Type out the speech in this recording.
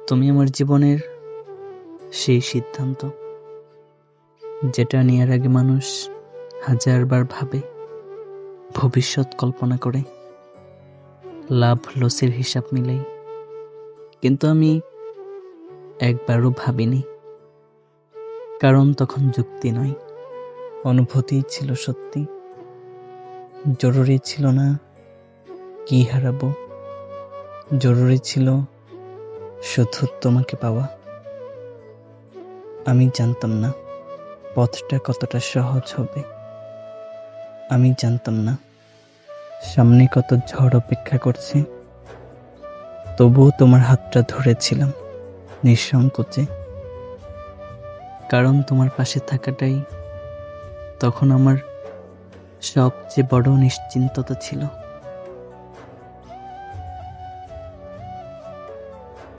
তুমি আমার জীবনের সেই সিদ্ধান্ত যেটা নেওয়ার আগে মানুষ হাজারবার ভাবে, ভবিষ্যৎ কল্পনা করে, লাভ লসের হিসাব মিলাই। কিন্তু আমি একবারও ভাবিনি, কারণ তখন যুক্তি নয়, অনুভূতি ছিল সত্যি। জরুরি ছিল না কি হারাবো, জরুরি ছিল শুধু তোমাকে পাওয়া। আমি জানতাম না পথটা কতটা সহজ হবে, আমি জানতাম না সামনে কত ঝড় অপেক্ষা করছে। তবুও তোমার হাতটা ধরেছিলাম নিঃসংকোচে, কারণ তোমার পাশে থাকাটাই তখন আমার সবচেয়ে বড় নিশ্চিন্ততা ছিল।